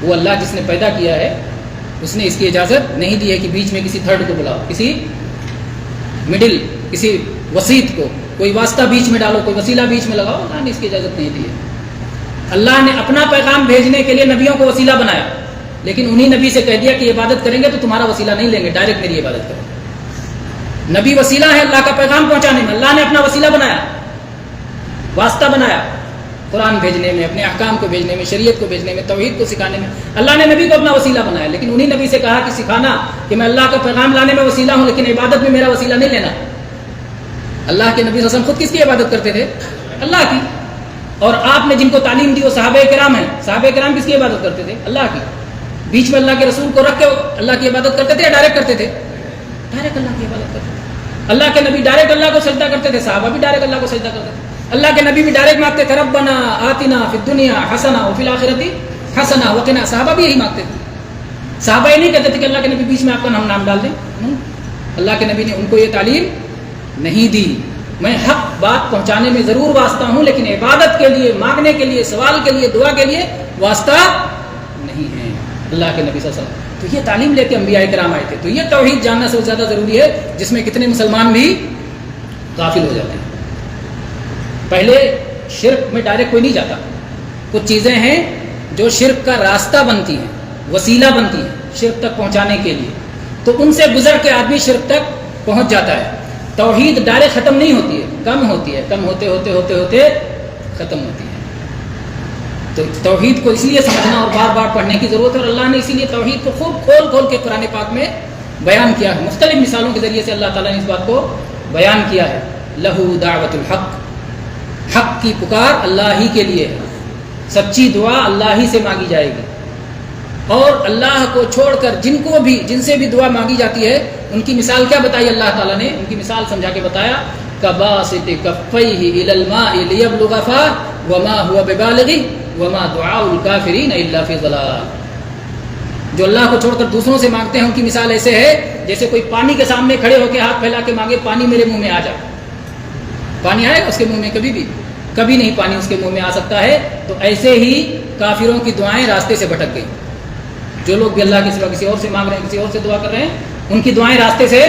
وہ اللہ جس نے پیدا کیا ہے اس نے اس کی اجازت نہیں دی ہے کہ بیچ میں کسی تھرڈ کو بلاؤ، کسی مڈل، کسی وسیط کو، کوئی واسطہ بیچ میں ڈالو، کوئی وسیلہ بیچ میں لگاؤ، اللہ نے اس کی اجازت نہیں دی ہے۔ اللہ نے اپنا پیغام بھیجنے کے لیے نبیوں کو وسیلہ بنایا، لیکن انہی نبی سے کہہ دیا کہ عبادت کریں گے تو تمہارا وسیلہ نہیں لیں گے، ڈائریکٹ میری عبادت کرو۔ نبی وسیلہ ہے اللہ کا پیغام پہنچانے میں، اللہ نے اپنا وسیلہ بنایا، واسطہ بنایا، قرآن بھیجنے میں، اپنے احکام کو بھیجنے میں، شریعت کو بھیجنے میں، توحید کو سکھانے میں اللہ نے نبی کو اپنا وسیلہ بنایا، لیکن انہی نبی سے کہا کہ سکھانا کہ میں اللہ کا پیغام لانے میں وسیلہ ہوں، لیکن عبادت میں میرا وسیلہ نہیں لینا۔ اللہ کے نبی صلی اللہ علیہ وسلم خود کس کی عبادت کرتے تھے؟ اللہ کی۔ اور آپ نے جن کو تعلیم دی وہ صحابہ کرام ہیں، صحابہ کرام کس کی عبادت کرتے تھے؟ اللہ کی۔ بیچ میں اللہ کے رسول کو رکھ کے اللہ کی عبادت کرتے تھے یا ڈائریکٹ کرتے تھے؟ ڈائریکٹ اللہ کی عبادت کرتے تھے۔ اللہ کے نبی ڈائریکٹ اللہ کو سجدہ کرتے تھے، صحابہ بھی ڈائریکٹ اللہ کو سجدہ کرتے تھے۔ اللہ کے نبی بھی ڈائریکٹ مانگتے تھے ربنا آتنا فی الدنیا حسنہ وفی الآخرۃ حسنہ وقنا، صحابہ بھی یہی مانگتے تھے۔ صحابہ یہ نہیں کہتے تھے کہ اللہ کے نبی بیچ میں آپ کا نام ڈال دیں، اللہ کے نبی نے ان کو یہ تعلیم نہیں دی۔ میں حق بات پہنچانے میں ضرور واسطہ ہوں، لیکن عبادت کے لیے، مانگنے کے لیے، سوال کے لیے، دعا کے لیے واسطہ نہیں ہے اللہ کے نبی صلی اللہ علیہ وسلم۔ تو یہ تعلیم لے کے انبیاء کرام آئے تھے۔ تو یہ توحید جاننا سب سے زیادہ ضروری ہے، جس میں کتنے مسلمان بھی غافل ہو جاتے ہیں۔ پہلے شرک میں ڈائریکٹ کوئی نہیں جاتا، کچھ چیزیں ہیں جو شرک کا راستہ بنتی ہیں، وسیلہ بنتی ہیں شرک تک پہنچانے کے لیے، تو ان سے گزر کے آدمی شرک تک پہنچ جاتا ہے۔ توحید ڈائریکٹ ختم نہیں ہوتی ہے، کم ہوتی ہے، کم ہوتے ہوتے ہوتے ہوتے ختم ہوتی ہے۔ تو توحید کو اس لیے سمجھنا اور بار بار پڑھنے کی ضرورت ہے، اور اللہ نے اسی لیے توحید کو خوب کھول کھول کے قرآن پاک میں بیان کیا ہے، مختلف مثالوں کے ذریعے سے اللہ تعالیٰ نے اس بات کو بیان کیا ہے۔ لہو دعوت الحق، حق کی پکار اللہ ہی کے لیے ہے، سچی دعا اللہ ہی سے مانگی جائے گی، اور اللہ کو چھوڑ کر جن سے بھی دعا مانگی جاتی ہے ان کی مثال کیا بتائی اللہ تعالیٰ نے؟ ان کی مثال سمجھا کے بتایا کباسط کفیہ الی الماء لیبلغ فاہ وما هو ببالغ وما دعاء الکافرین الا فی ضلال۔ جو اللہ کو چھوڑ کر دوسروں سے مانگتے ہیں ان کی مثال ایسے ہے جیسے کوئی پانی کے سامنے کھڑے ہو کے ہاتھ پھیلا کے مانگے پانی میرے منہ میں آ جائے۔ پانی آئے گا اس کے منہ میں؟ کبھی نہیں پانی اس کے منہ میں آ سکتا ہے۔ تو ایسے ہی کافروں کی دعائیں راستے سے بھٹک گئی۔ جو لوگ بھی اللہ کے سوا کسی اور سے مانگ رہے ہیں، کسی اور سے دعا کر رہے ہیں، ان کی دعائیں راستے سے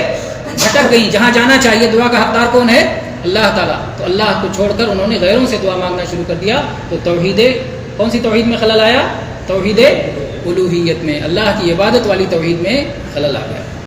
بھٹک گئیں۔ جہاں جانا چاہیے، دعا کا حقدار کون ہے؟ اللہ تعالیٰ۔ تو اللہ کو چھوڑ کر انہوں نے غیروں سے دعا مانگنا شروع کر دیا، تو توحید کون سی توحید میں خلل آیا؟ توحید الوہیت میں، اللہ کی عبادت والی توحید میں خلل آ گیا۔